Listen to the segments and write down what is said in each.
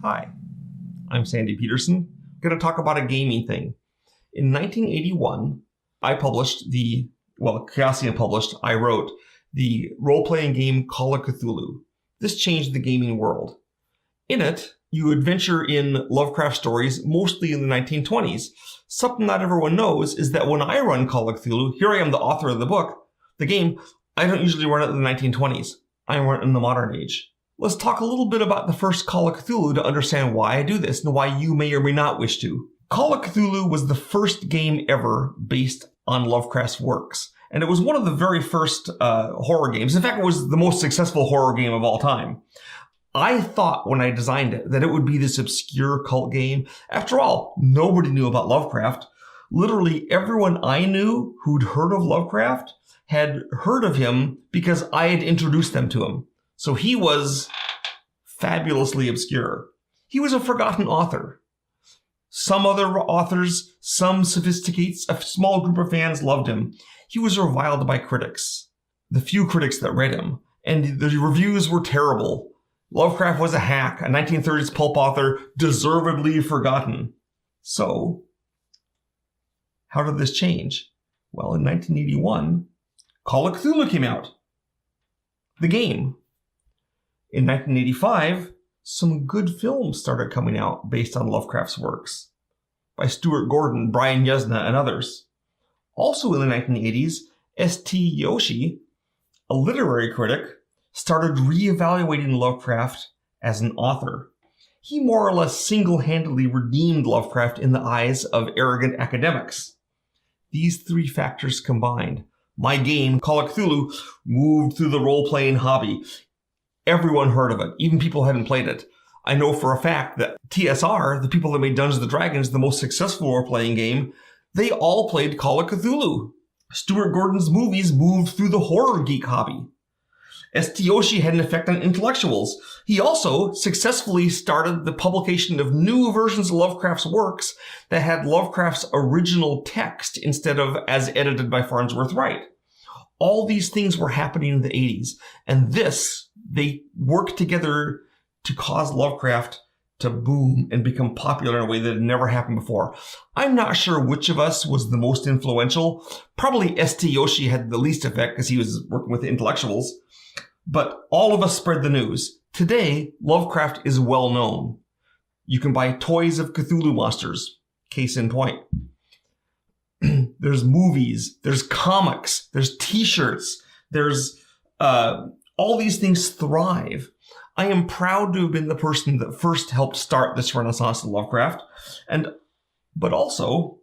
Hi, I'm Sandy Petersen. I'm going to talk about a gaming thing. In 1981, Chaosium published, I wrote the role-playing game Call of Cthulhu. This changed the gaming world. In it, you adventure in Lovecraft stories, mostly in the 1920s. Something not everyone knows is that when I run Call of Cthulhu, here I am, the author of the game, I don't usually run it in the 1920s. I run it in the modern age. Let's talk a little bit about the first Call of Cthulhu to understand why I do this and why you may or may not wish to. Call of Cthulhu was the first game ever based on Lovecraft's works. And it was one of the very first horror games. In fact, it was the most successful horror game of all time. I thought when I designed it that it would be this obscure cult game. After all, nobody knew about Lovecraft. Literally everyone I knew who'd heard of Lovecraft had heard of him because I had introduced them to him. So he was fabulously obscure. He was a forgotten author. Some other authors, some sophisticates, a small group of fans loved him. He was reviled by critics, the few critics that read him, and the reviews were terrible. Lovecraft was a hack, a 1930s pulp author, deservedly forgotten. So, how did this change? Well, in 1981, Call of Cthulhu came out. The game. In 1985, some good films started coming out based on Lovecraft's works by Stuart Gordon, Brian Yuzna, and others. Also in the 1980s, S.T. Yoshi, a literary critic, started reevaluating Lovecraft as an author. He more or less single-handedly redeemed Lovecraft in the eyes of arrogant academics. These three factors combined, my game, Call of Cthulhu, moved through the role-playing hobby. Everyone heard of it, even people who hadn't played it. I know for a fact that TSR, the people that made Dungeons & Dragons, the most successful role-playing game, they all played Call of Cthulhu. Stuart Gordon's movies moved through the horror geek hobby. S.T. Yoshi had an effect on intellectuals. He also successfully started the publication of new versions of Lovecraft's works that had Lovecraft's original text instead of as edited by Farnsworth Wright. All these things were happening in the 80s, and they worked together to cause Lovecraft to boom and become popular in a way that had never happened before. I'm not sure which of us was the most influential. Probably S.T. Yoshi had the least effect because he was working with the intellectuals. But all of us spread the news. Today, Lovecraft is well known. You can buy toys of Cthulhu monsters. Case in point. There's movies, there's comics, there's t-shirts, there's all these things thrive. I am proud to have been the person that first helped start this renaissance of Lovecraft. But also,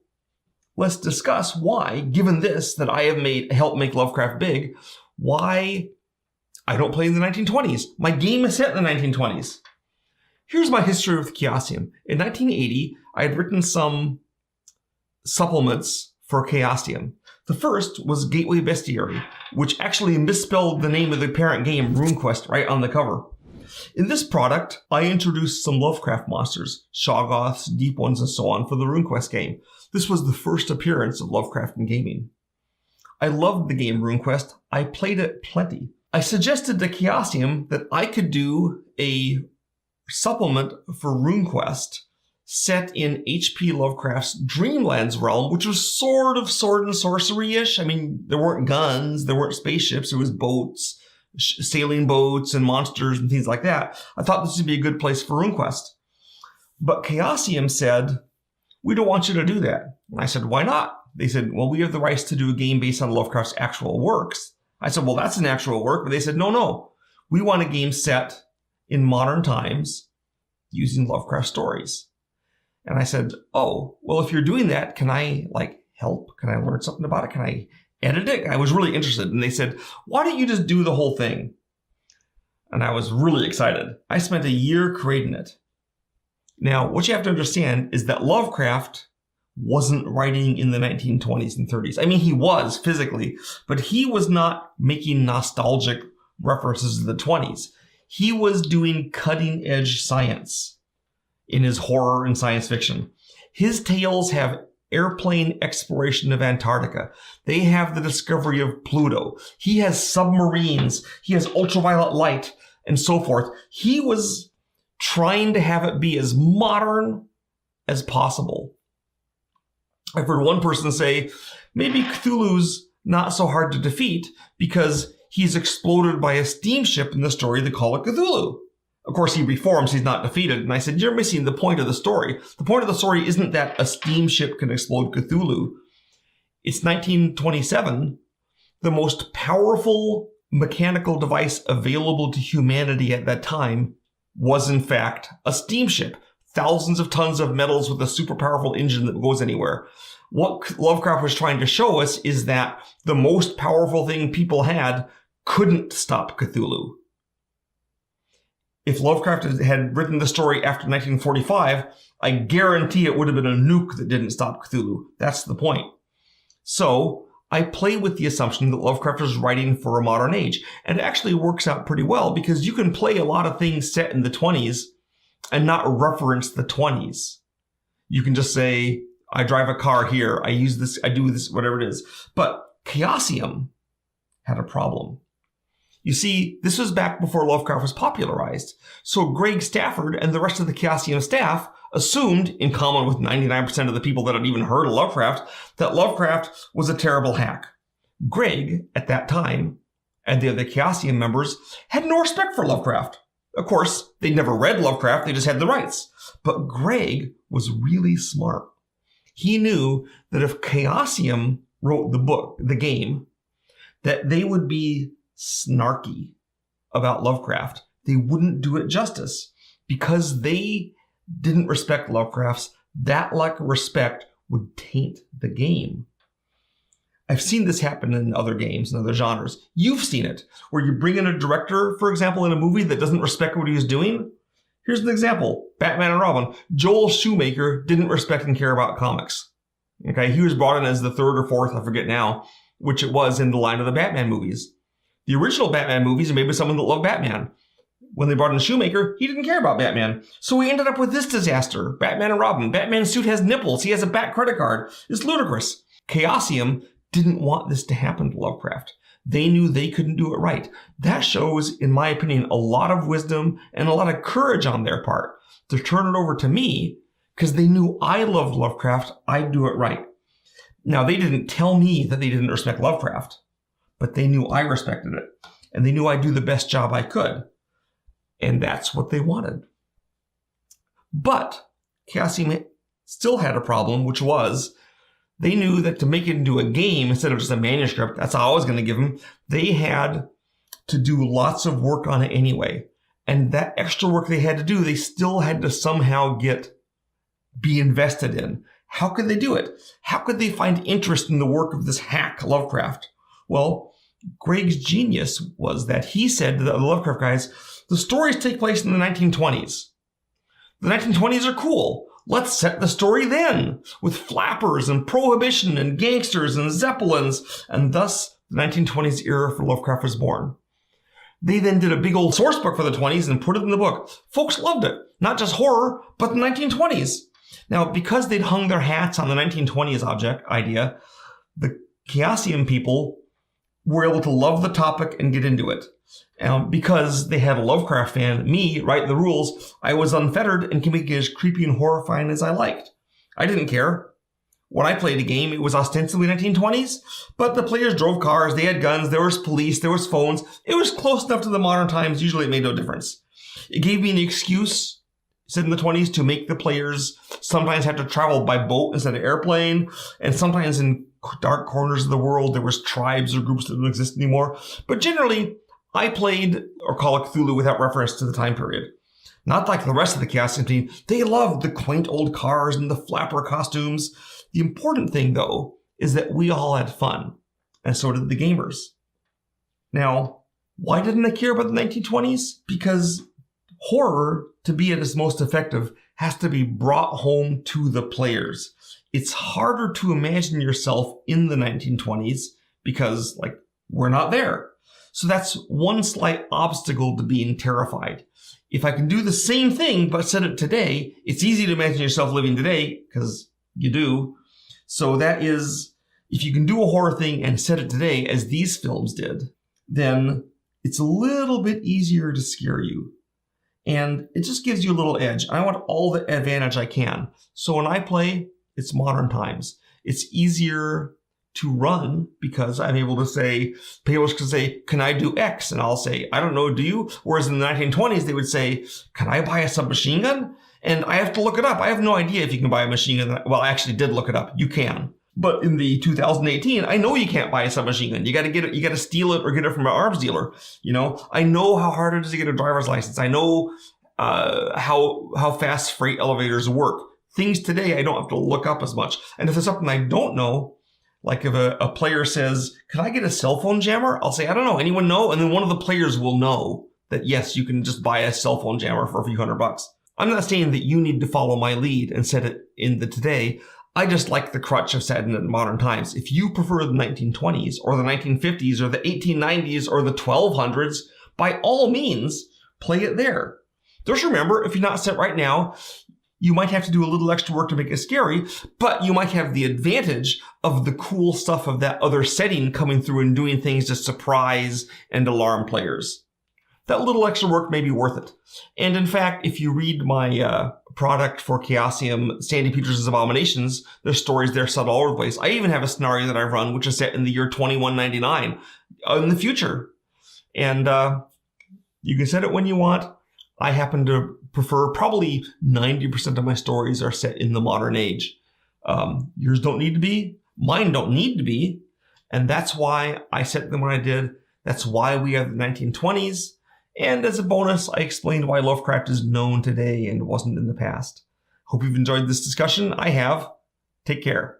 let's discuss why, given this, that I have helped make Lovecraft big, why I don't play in the 1920s. My game is set in the 1920s. Here's my history with Chaosium. In 1980, I had written some supplements for Chaosium. The first was Gateway Bestiary, which actually misspelled the name of the parent game, RuneQuest, right on the cover. In this product, I introduced some Lovecraft monsters, Shoggoths, Deep Ones, and so on for the RuneQuest game. This was the first appearance of Lovecraft in gaming. I loved the game RuneQuest. I played it plenty. I suggested to Chaosium that I could do a supplement for RuneQuest set in H.P. Lovecraft's Dreamlands realm, which was sort of sword and sorcery-ish. I mean, there weren't guns, there weren't spaceships, there was boats, sailing boats and monsters and things like that. I thought this would be a good place for RuneQuest. But Chaosium said, we don't want you to do that. And I said, why not? They said, well, we have the rights to do a game based on Lovecraft's actual works. I said, well, that's an actual work. But they said, no. We want a game set in modern times using Lovecraft stories. And I said, oh, well, if you're doing that, can I help? Can I learn something about it? Can I edit it? I was really interested. And they said, why don't you just do the whole thing? And I was really excited. I spent a year creating it. Now, what you have to understand is that Lovecraft wasn't writing in the 1920s and 30s. I mean, he was physically, but he was not making nostalgic references to the 20s. He was doing cutting edge science in his horror and science fiction. His tales have airplane exploration of Antarctica. They have the discovery of Pluto. He has submarines. He has ultraviolet light and so forth. He was trying to have it be as modern as possible. I've heard one person say, maybe Cthulhu's not so hard to defeat because he's exploded by a steamship in the story The Call of Cthulhu. Of course, he reforms, he's not defeated. And I said, you're missing the point of the story. The point of the story isn't that a steamship can explode Cthulhu. It's 1927. The most powerful mechanical device available to humanity at that time was, in fact, a steamship. Thousands of tons of metals with a super powerful engine that goes anywhere. What Lovecraft was trying to show us is that the most powerful thing people had couldn't stop Cthulhu. If Lovecraft had written the story after 1945, I guarantee it would have been a nuke that didn't stop Cthulhu. That's the point. So I play with the assumption that Lovecraft was writing for a modern age. And it actually works out pretty well because you can play a lot of things set in the 20s and not reference the 20s. You can just say, I drive a car here, I use this, I do this, whatever it is. But Chaosium had a problem. You see, this was back before Lovecraft was popularized. So Greg Stafford and the rest of the Chaosium staff assumed, in common with 99% of the people that had even heard of Lovecraft, that Lovecraft was a terrible hack. Greg, at that time, and the other Chaosium members had no respect for Lovecraft. Of course, they'd never read Lovecraft, they just had the rights. But Greg was really smart. He knew that if Chaosium wrote the book, the game, that they would be snarky about Lovecraft. They wouldn't do it justice because they didn't respect Lovecraft's. That lack of respect would taint the game. I've seen this happen in other games and other genres. You've seen it, where you bring in a director, for example, in a movie that doesn't respect what he was doing. Here's an example. Batman and Robin. Joel Schumacher didn't respect and care about comics. Okay, he was brought in as the third or fourth, I forget now, which it was in the line of the Batman movies. The original Batman movies are made by someone that loved Batman. When they brought in Schumacher, he didn't care about Batman. So we ended up with this disaster. Batman and Robin. Batman's suit has nipples. He has a Bat credit card. It's ludicrous. Chaosium didn't want this to happen to Lovecraft. They knew they couldn't do it right. That shows, in my opinion, a lot of wisdom and a lot of courage on their part to turn it over to me because they knew I loved Lovecraft. I'd do it right. Now, they didn't tell me that they didn't respect Lovecraft, but they knew I respected it. And they knew I'd do the best job I could. And that's what they wanted. But Chaosium still had a problem, which was they knew that to make it into a game instead of just a manuscript, that's all I was going to give them, they had to do lots of work on it anyway. And that extra work they had to do, they still had to somehow be invested in. How could they do it? How could they find interest in the work of this hack, Lovecraft? Well, Greg's genius was that he said to the Lovecraft guys, the stories take place in the 1920s. The 1920s are cool. Let's set the story then, with flappers and prohibition and gangsters and zeppelins, and thus the 1920s era for Lovecraft was born. They then did a big old source book for the 20s and put it in the book. Folks loved it. Not just horror, but the 1920s. Now, because they'd hung their hats on the 1920s idea, the Chaosium people were able to love the topic and get into it. Because they had a Lovecraft fan, me, write the rules, I was unfettered and could make it as creepy and horrifying as I liked. I didn't care. When I played a game, it was ostensibly 1920s, but the players drove cars, they had guns, there was police, there was phones. It was close enough to the modern times, usually it made no difference. It gave me an excuse, said in the 20s, to make the players sometimes have to travel by boat instead of airplane, and sometimes in dark corners of the world, there was tribes or groups that don't exist anymore. But generally, I played or Call of Cthulhu without reference to the time period. Not like the rest of the Chaosium team. They loved the quaint old cars and the flapper costumes. The important thing, though, is that we all had fun, and so did the gamers. Now, why didn't I care about the 1920s? Because horror, to be at its most effective, has to be brought home to the players. It's harder to imagine yourself in the 1920s because, we're not there. So that's one slight obstacle to being terrified. If I can do the same thing but set it today, it's easy to imagine yourself living today, because you do. So that is, if you can do a horror thing and set it today, as these films did, then it's a little bit easier to scare you. And it just gives you a little edge. I want all the advantage I can. So when I play, it's modern times. It's easier to run because I'm able to say, players can say, can I do X? And I'll say, I don't know, do you? Whereas in the 1920s, they would say, can I buy a submachine gun? And I have to look it up. I have no idea if you can buy a machine gun. Well, I actually did look it up. You can. But in the 2018, I know you can't buy a submachine gun. You got to get it. You got to steal it or get it from an arms dealer. You know, I know how hard it is to get a driver's license. I know how fast freight elevators work. Things today I don't have to look up as much. And if there's something I don't know, like if a player says, can I get a cell phone jammer? I'll say, I don't know. Anyone know? And then one of the players will know that, yes, you can just buy a cell phone jammer for a few $100. I'm not saying that you need to follow my lead and set it in the today. I just like the crutch of setting it in modern times. If you prefer the 1920s or the 1950s or the 1890s or the 1200s, by all means, play it there. Just remember, if you're not set right now, you might have to do a little extra work to make it scary, but you might have the advantage of the cool stuff of that other setting coming through and doing things to surprise and alarm players. That little extra work may be worth it. And in fact, if you read my product for Chaosium, Sandy Petersen's Abominations, there's stories there set all over the place. I even have a scenario that I've run, which is set in the year 2199 in the future. And you can set it when you want. I happen to prefer probably 90% of my stories are set in the modern age. Yours don't need to be. Mine don't need to be. And that's why I set them when I did. That's why we have the 1920s. And as a bonus, I explained why Lovecraft is known today and wasn't in the past. Hope you've enjoyed this discussion. I have. Take care.